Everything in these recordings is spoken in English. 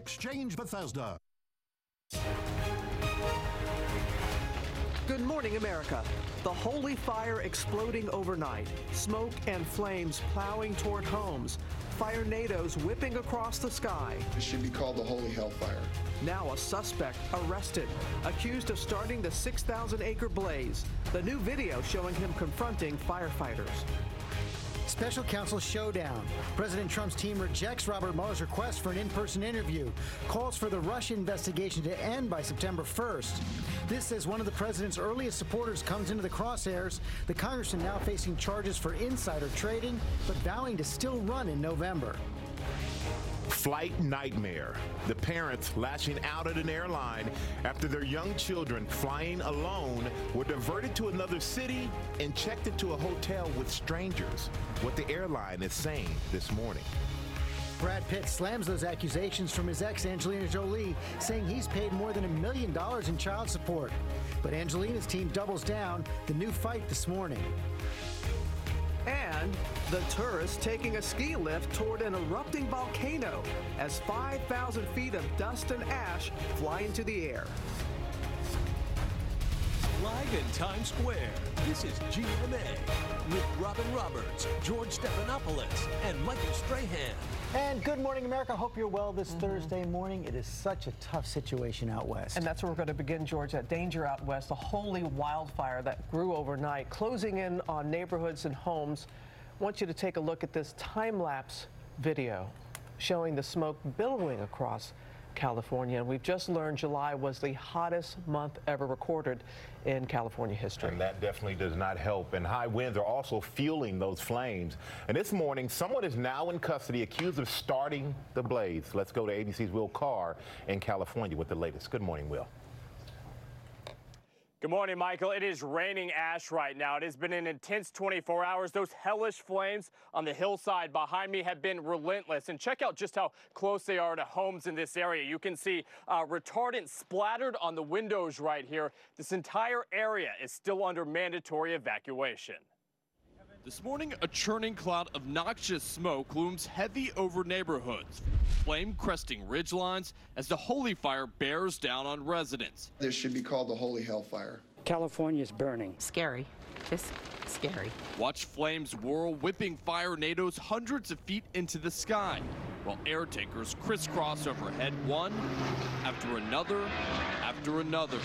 Exchange Bethesda. Good morning, America. The holy fire exploding overnight. Smoke and flames plowing toward homes. Firenadoes whipping across the sky. It should be called the Holy Hellfire. Now a suspect arrested, accused of starting the 6,000-acre blaze. The new video showing him confronting firefighters. Special counsel showdown. President Trump's team rejects Robert Mueller's request for an in-person interview, calls for the Russia investigation to end by September 1st. This as one of the president's earliest supporters comes into the crosshairs. The congressman now facing charges for insider trading, but vowing to still run in November. Flight nightmare. The parents lashing out at an airline after their young children flying alone were diverted to another city and checked into a hotel with strangers. What the airline is saying this morning. Brad Pitt slams those accusations from his ex, Angelina Jolie, saying he's paid more than $1 million in child support. But Angelina's team doubles down. The new fight this morning. And the tourists taking a ski lift toward an erupting volcano as 5,000 feet of dust and ash fly into the air. Live in Times Square, this is GMA with Robin Roberts, George Stephanopoulos, and Michael Strahan. And good morning, America. Hope you're well this Thursday morning. It is such a tough situation out west. And that's where we're going to begin, George. That danger out west, the holy wildfire that grew overnight, closing in on neighborhoods and homes. I want you to take a look at this time-lapse video showing the smoke billowing across California. And we've just learned July was the hottest month ever recorded in California history. And that definitely does not help. And high winds are also fueling those flames. And this morning, someone is now in custody accused of starting the blaze. Let's go to ABC's Will Carr in California with the latest. Good morning, Will. Good morning, Michael. It is raining ash right now. It has been an intense 24 hours. Those hellish flames on the hillside behind me have been relentless. And check out just how close they are to homes in this area. You can see retardant splattered on the windows right here. This entire area is still under mandatory evacuation. This morning, a churning cloud of noxious smoke looms heavy over neighborhoods, flame cresting ridgelines as the holy fire bears down on residents. This should be called the Holy Hellfire. California's burning. Scary. Just scary. Watch flames whirl, whipping firenadoes hundreds of feet into the sky, while air tankers crisscross overhead, one after another after another.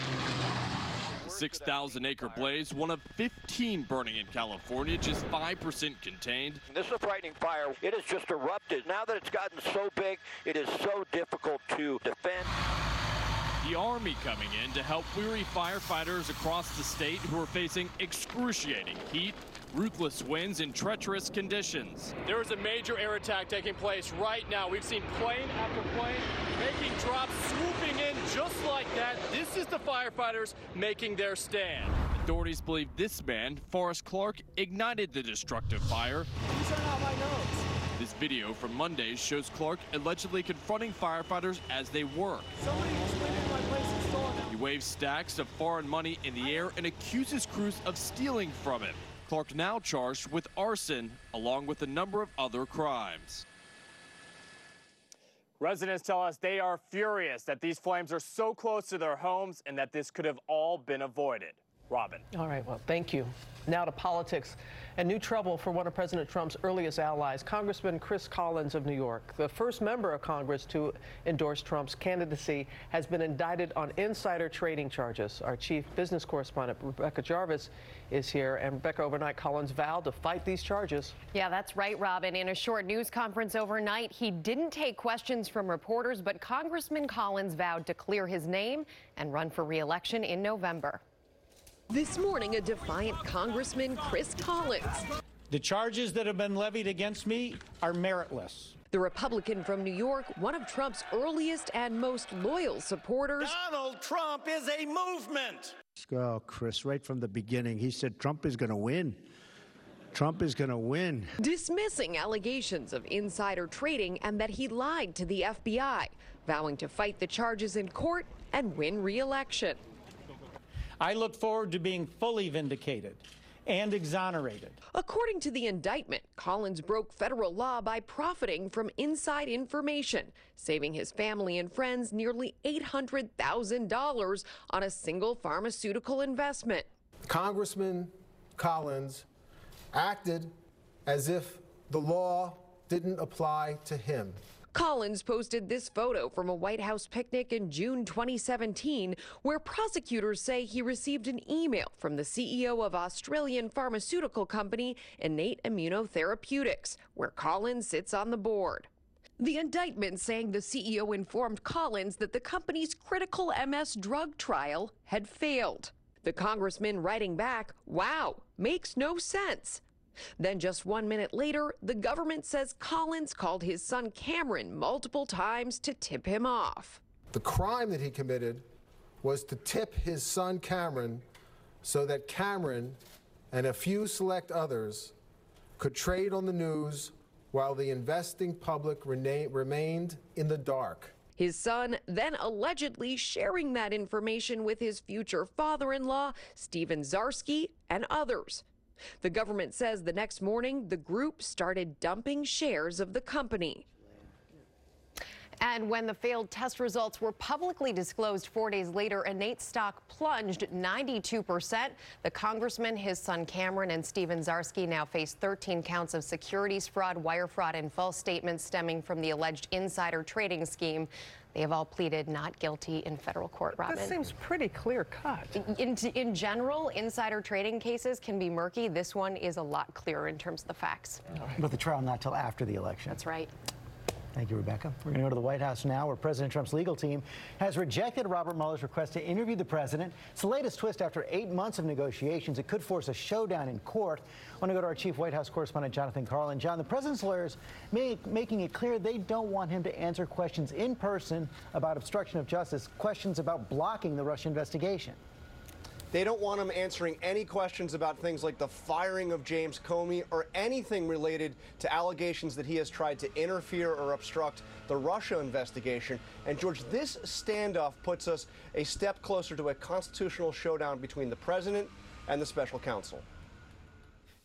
6,000-acre blaze, one of 15 burning in California, just 5% contained. This is a frightening fire. It has just erupted. Now that it's gotten so big, it is so difficult to defend. The Army coming in to help weary firefighters across the state who are facing excruciating heat, ruthless winds, and treacherous conditions. There is a major air attack taking place right now. We've seen plane after plane making drops, swooping in just like that. This is the firefighters making their stand. Authorities believe this man, Forrest Clark, ignited the destructive fire. These are not my notes. This video from Monday shows Clark allegedly confronting firefighters as they work. Somebody explain my place and stole it. He waves stacks of foreign money in the air and accuses crews of stealing from him. Clark now charged with arson, along with a number of other crimes. Residents tell us they are furious that these flames are so close to their homes and that this could have all been avoided. Robin. All right, well, thank you. Now to politics and new trouble for one of President Trump's earliest allies, Congressman Chris Collins of New York. The first member of Congress to endorse Trump's candidacy has been indicted on insider trading charges. Our chief business correspondent, Rebecca Jarvis, is here. And Rebecca, overnight, Collins vowed to fight these charges. Yeah, that's right, Robin. In a short news conference overnight, he didn't take questions from reporters, but Congressman Collins vowed to clear his name and run for re-election in November. This morning, a defiant Congressman Chris Collins. The charges that have been levied against me are meritless. The Republican from New York, one of Trump's earliest and most loyal supporters. Donald Trump is a movement. Oh, Chris, right from the beginning, he said Trump is going to win. Trump is going to win. Dismissing allegations of insider trading and that he lied to the FBI, vowing to fight the charges in court and win re-election. I look forward to being fully vindicated and exonerated. According to the indictment, Collins broke federal law by profiting from inside information, saving his family and friends nearly $800,000 on a single pharmaceutical investment. Congressman Collins acted as if the law didn't apply to him. Collins posted this photo from a White House picnic in June 2017, where prosecutors say he received an email from the CEO of Australian pharmaceutical company Innate Immunotherapeutics, where Collins sits on the board. The indictment saying the CEO informed Collins that the company's critical MS drug trial had failed. The congressman writing back, "Wow, makes no sense." Then just 1 minute later, the government says Collins called his son Cameron multiple times to tip him off. The crime that he committed was to tip his son Cameron so that Cameron and a few select others could trade on the news while the investing public remained in the dark. His son then allegedly sharing that information with his future father-in-law, Stephen Zarsky, and others. The government says the next morning, the group started dumping shares of the company. And when the failed test results were publicly disclosed 4 days later, Innate stock plunged 92%. The congressman, his son Cameron, and Stephen Zarsky now face 13 counts of securities fraud, wire fraud, and false statements stemming from the alleged insider trading scheme. They have all pleaded not guilty in federal court, Robin. This seems pretty clear-cut. In general, insider trading cases can be murky. This one is a lot clearer in terms of the facts. But the trial not till after the election. That's right. Thank you, Rebecca. We're going to go to the White House now, where President Trump's legal team has rejected Robert Mueller's request to interview the president. It's the latest twist after 8 months of negotiations. It could force a showdown in court. I want to go to our chief White House correspondent, Jonathan Carlin. John, the president's lawyers making it clear they don't want him to answer questions in person about obstruction of justice, questions about blocking the Russia investigation. They don't want him answering any questions about things like the firing of James Comey or anything related to allegations that he has tried to interfere or obstruct the Russia investigation. And George, this standoff puts us a step closer to a constitutional showdown between the president and the special counsel.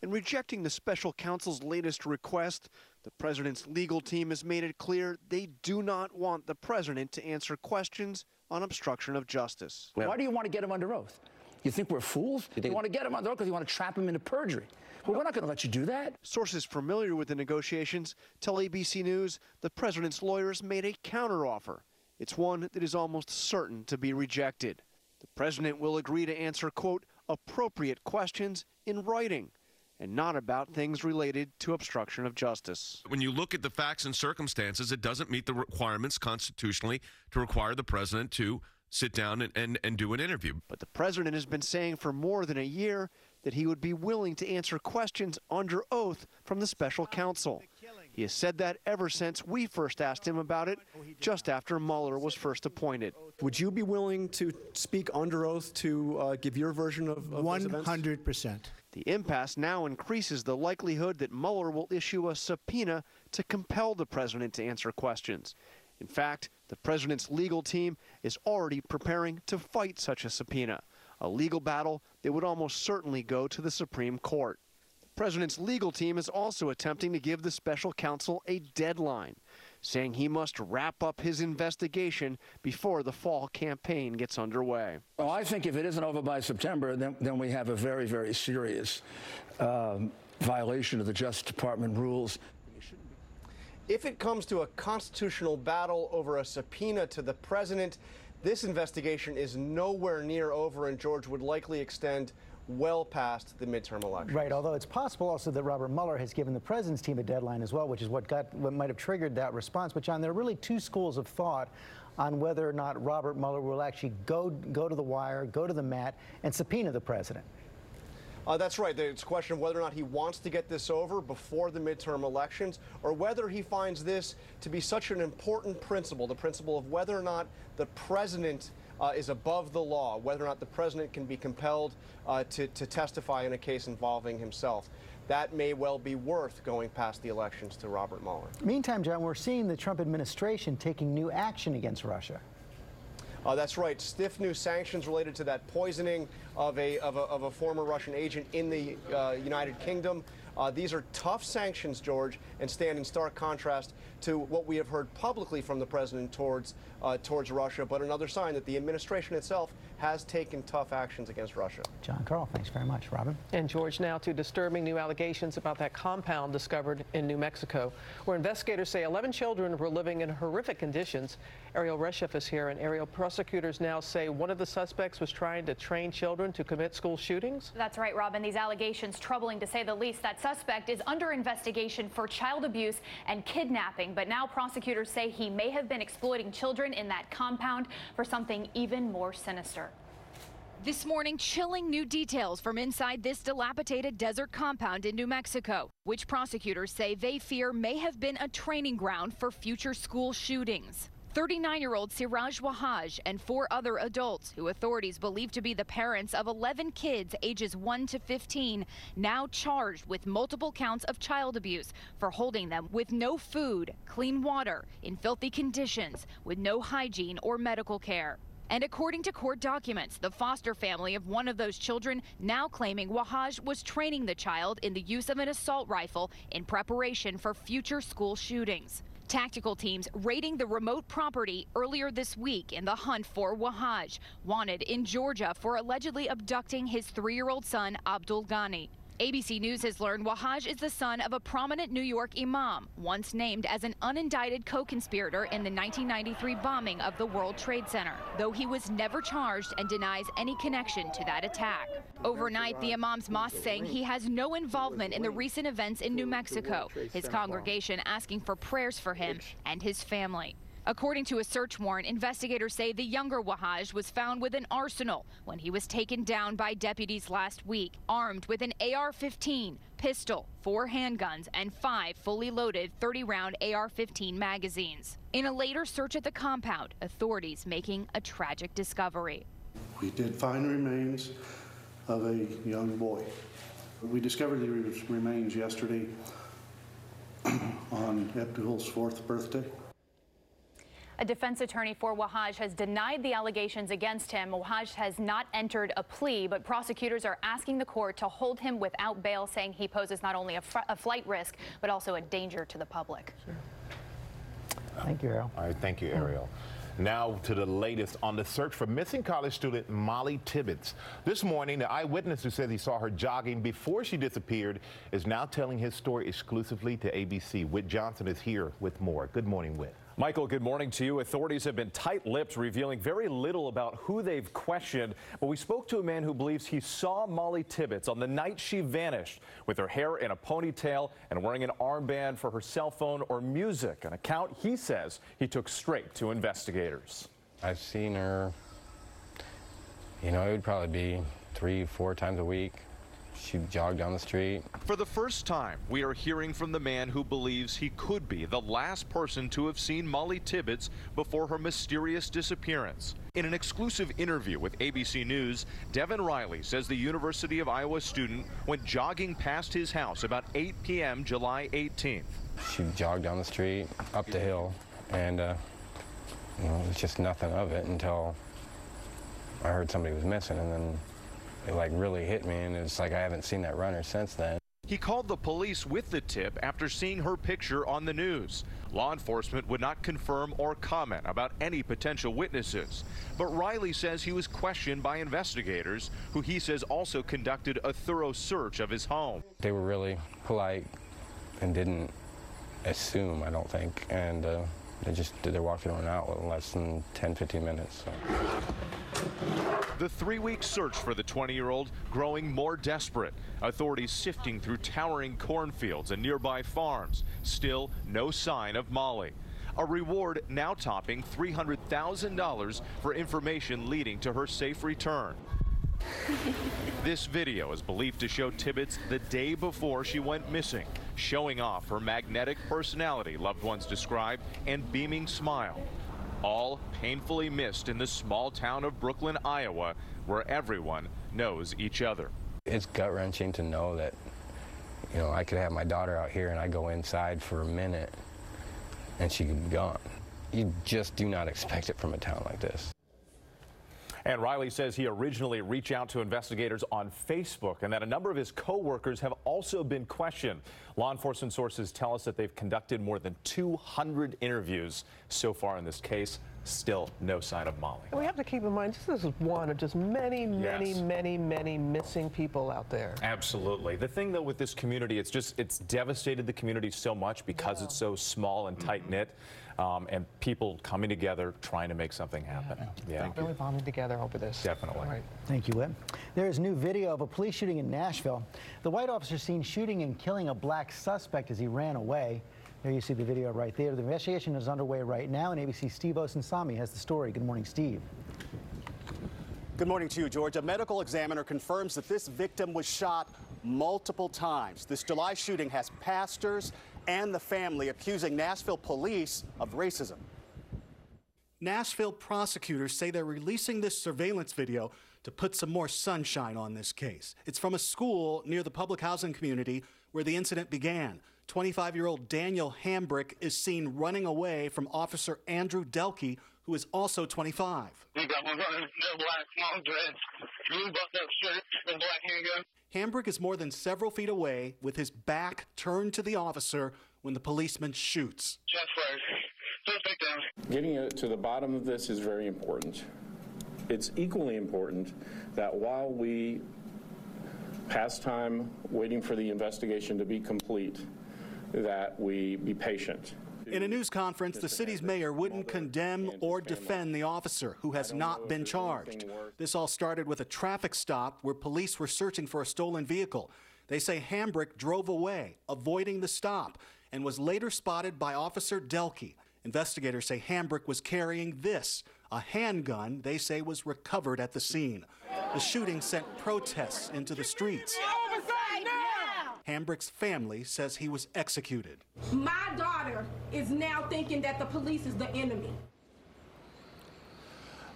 In rejecting the special counsel's latest request, the president's legal team has made it clear they do not want the president to answer questions on obstruction of justice. Why do you want to get him under oath? You think we're fools? You want to get him under oath because you want to trap him into perjury. Well, we're not going to let you do that. Sources familiar with the negotiations tell ABC News the president's lawyers made a counteroffer. It's one that is almost certain to be rejected. The president will agree to answer, quote, appropriate questions in writing, and not about things related to obstruction of justice. When you look at the facts and circumstances, it doesn't meet the requirements constitutionally to require the president to sit down and do an interview. But the president has been saying for more than a year that he would be willing to answer questions under oath from the special counsel. He has said that ever since we first asked him about it, just after Mueller was first appointed. Would you be willing to speak under oath to give your version of 100%. The impasse now increases the likelihood that Mueller will issue a subpoena to compel the president to answer questions. In fact, the president's legal team is already preparing to fight such a subpoena, a legal battle that would almost certainly go to the Supreme Court. The president's legal team is also attempting to give the special counsel a deadline, saying he must wrap up his investigation before the fall campaign gets underway. Well, I think if it isn't over by September, then we have a very, very serious violation of the Justice Department rules. If it comes to a constitutional battle over a subpoena to the president, this investigation is nowhere near over, and George would likely extend well past the midterm election. Right, although it's possible also that Robert Mueller has given the president's team a deadline as well, which is what might have triggered that response. But John, there are really two schools of thought on whether or not Robert Mueller will actually go to the wire, go to the mat, and subpoena the president. That's right. It's a question of whether or not he wants to get this over before the midterm elections, or whether he finds this to be such an important principle, the principle of whether or not the president is above the law, whether or not the president can be compelled to testify in a case involving himself. That may well be worth going past the elections to Robert Mueller. Meantime, John, we're seeing the Trump administration taking new action against Russia. That's right, stiff new sanctions related to that poisoning of a former Russian agent in the United Kingdom. These are tough sanctions, George, and stand in stark contrast to what we have heard publicly from the president towards Russia, but another sign that the administration itself has taken tough actions against Russia. John Carl, thanks very much, Robin. And George, now to disturbing new allegations about that compound discovered in New Mexico, where investigators say 11 children were living in horrific conditions. Ariel Reshef is here, and Ariel, prosecutors now say one of the suspects was trying to train children to commit school shootings. That's right, Robin. These allegations troubling, to say the least. That suspect is under investigation for child abuse and kidnapping, but now prosecutors say he may have been exploiting children in that compound for something even more sinister. This morning, chilling new details from inside this dilapidated desert compound in New Mexico, which prosecutors say they fear may have been a training ground for future school shootings. 39-year-old Siraj Wahaj and 4 other adults, who authorities believe to be the parents of 11 kids ages 1 to 15, now charged with multiple counts of child abuse for holding them with no food, clean water, in filthy conditions, with no hygiene or medical care. And according to court documents, the foster family of one of those children now claiming Wahaj was training the child in the use of an assault rifle in preparation for future school shootings. Tactical teams raiding the remote property earlier this week in the hunt for Wahaj, wanted in Georgia for allegedly abducting his 3-year-old son, Abdul Ghani. ABC News has learned Wahaj is the son of a prominent New York imam, once named as an unindicted co-conspirator in the 1993 bombing of the World Trade Center, though he was never charged and denies any connection to that attack. Overnight, the imam's mosque saying he has no involvement in the recent events in New Mexico, his congregation asking for prayers for him and his family. According to a search warrant, investigators say the younger Wahaj was found with an arsenal when he was taken down by deputies last week, armed with an AR-15, pistol, 4 handguns, and 5 fully loaded 30-round AR-15 magazines. In a later search at the compound, authorities making a tragic discovery. We did find remains of a young boy. We discovered the remains yesterday on Abdul's 4th birthday. A defense attorney for Wahaj has denied the allegations against him. Wahaj has not entered a plea, but prosecutors are asking the court to hold him without bail, saying he poses not only a flight risk, but also a danger to the public. Sure. Thank you, Ariel. All right, thank you, Ariel. Now to the latest on the search for missing college student Molly Tibbetts. This morning, the eyewitness who says he saw her jogging before she disappeared is now telling his story exclusively to ABC. Whit Johnson is here with more. Good morning, Whit. Michael, good morning to you. Authorities have been tight-lipped, revealing very little about who they've questioned. But we spoke to a man who believes he saw Molly Tibbetts on the night she vanished, with her hair in a ponytail and wearing an armband for her cell phone or music, an account he says he took straight to investigators. I've seen her, it would probably be 3-4 times a week. She'd jog down the street. For the first time, we are hearing from the man who believes he could be the last person to have seen Molly Tibbetts before her mysterious disappearance. In an exclusive interview with ABC News, Devin Riley says the University of Iowa student went jogging past his house about 8 p.m. July 18th. She'd jog down the street, up the hill, and there's just nothing of it until I heard somebody was missing, and then it really hit me, and it's like I haven't seen that runner since then. He called the police with the tip after seeing her picture on the news. Law enforcement would not confirm or comment about any potential witnesses. But Riley says he was questioned by investigators, who he says also conducted a thorough search of his home. They were really polite and didn't assume, I don't think, and they just did their walking around out in less than 10-15 minutes. So. The 3-week search for the 20-year-old growing more desperate. Authorities sifting through towering cornfields and nearby farms. Still no sign of Molly. A reward now topping $300,000 for information leading to her safe return. This video is believed to show Tibbetts the day before she went missing, showing off her magnetic personality, loved ones describe, and beaming smile. All painfully missed in the small town of Brooklyn, Iowa, where everyone knows each other. It's gut-wrenching to know that, I could have my daughter out here and I go inside for a minute and she could be gone. You just do not expect it from a town like this. And Riley says he originally reached out to investigators on Facebook and that a number of his co-workers have also been questioned. Law enforcement sources tell us that they've conducted more than 200 interviews so far in this case. Still no sign of Molly. We have to keep in mind, this is one of just many missing people out there. Absolutely. The thing, though, with this community, it's devastated the community so much because it's so small and tight-knit, and people coming together trying to make something happen. Yeah. Really bonding together over this. Definitely. Right. Thank you, Whit. There is new video of a police shooting in Nashville. The white officer seen shooting and killing a black suspect as he ran away. There you see the video right there. The investigation is underway right now, and ABC's Steve Osensami has the story. Good morning, Steve. Good morning to you, George. A medical examiner confirms that this victim was shot multiple times. This July shooting has pastors and the family accusing Nashville police of racism. Nashville prosecutors say they're releasing this surveillance video to put some more sunshine on this case. It's from a school near the public housing community where the incident began. 25-year-old Daniel Hambrick is seen running away from Officer Andrew Delkey, who is also 25. He got one running, black, long dreads, blue button-up shirt, and black handgun. Hambrick is more than several feet away with his back turned to the officer when the policeman shoots. Chest first. Suspect down. Getting to the bottom of this is very important. It's equally important that while we pass time waiting for the investigation to be complete, that we be patient. In a news conference, the city's mayor wouldn't condemn or defend the officer, who has not been charged. This all started with a traffic stop where police were searching for a stolen vehicle. They say Hambrick drove away, avoiding the stop, and was later spotted by Officer Delkey. Investigators say Hambrick was carrying this, a handgun they say was recovered at the scene. The shooting sent protests into the streets. Hambrick's family says he was executed. My daughter is now thinking that the police is the enemy.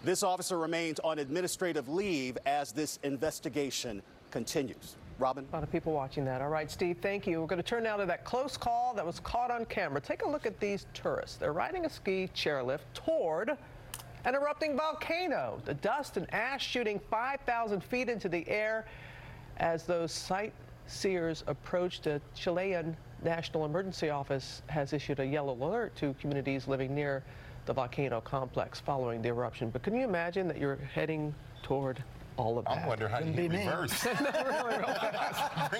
This officer remains on administrative leave as this investigation continues. Robin? A lot of people watching that. All right, Steve, thank you. We're going to turn now to that close call that was caught on camera. Take a look at these tourists. They're riding a ski chairlift toward an erupting volcano. The dust and ash shooting 5,000 feet into the air as those sightseers approach. The Chilean National Emergency Office has issued a yellow alert to communities living near the volcano complex following the eruption. But can you imagine that you're heading toward all of that? I wonder how you hit reverse. Bring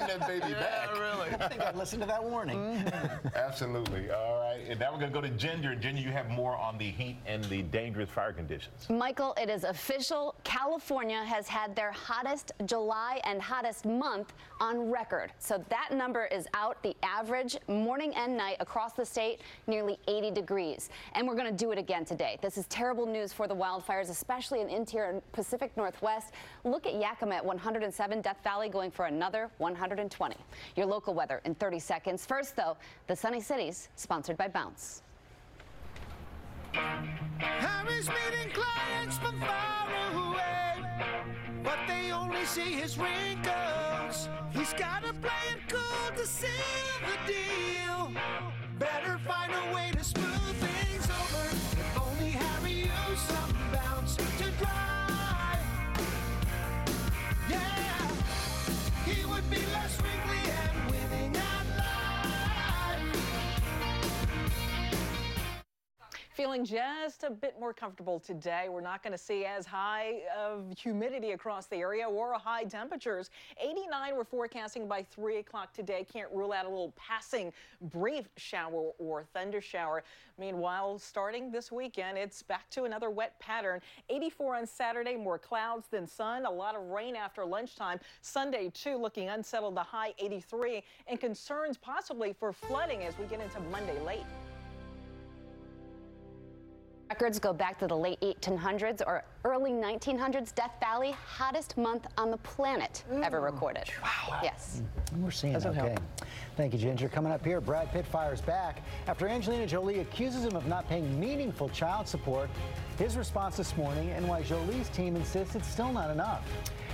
that baby back. Really. I think I'd listen to that warning. Absolutely. All right. And now we're going to go to Ginger. Ginger, you have more on the heat and the dangerous fire conditions. Michael, it is official. California has had their hottest July and hottest month on record. So that number is out. The average morning and night across the state, nearly 80 degrees. And we're going to do it again today. This is terrible news for the wildfires, especially in interior and Pacific Northwest. Look at Yakima at 107, Death Valley going for another 120. Your local weather in 30 seconds. First, though, the Sunny Cities, sponsored by Bounce. Harry's meeting clients from far away, but they only see his wrinkles. He's gotta play it cool to seal the deal. Better find a way to smooth things over. If only Harry used some Bounce to drive. Yeah, he would be less wrinkly and winning at life. Feeling just a bit more comfortable today. We're not going to see as high of humidity across the area or high temperatures. 89 we're forecasting by 3 o'clock today. Can't rule out a little passing brief shower or thunder shower. Meanwhile, starting this weekend, it's back to another wet pattern. 84 on Saturday, more clouds than sun. A lot of rain after lunchtime. Sunday, too, looking unsettled, the high 83, and concerns possibly for flooding as we get into Monday late. Records go back to the late 1800s or early 1900s. Death Valley, hottest month on the planet ever recorded. Wow. Yes. We're seeing it. Okay. Thank you, Ginger. Coming up here, Brad Pitt fires back after Angelina Jolie accuses him of not paying meaningful child support. His response this morning, and why Jolie's team insists it's still not enough.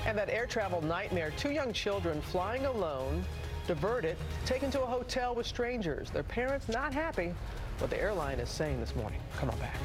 And that air travel nightmare, 2 young children flying alone, diverted, taken to a hotel with strangers. Their parents not happy what the airline is saying this morning. Come on back.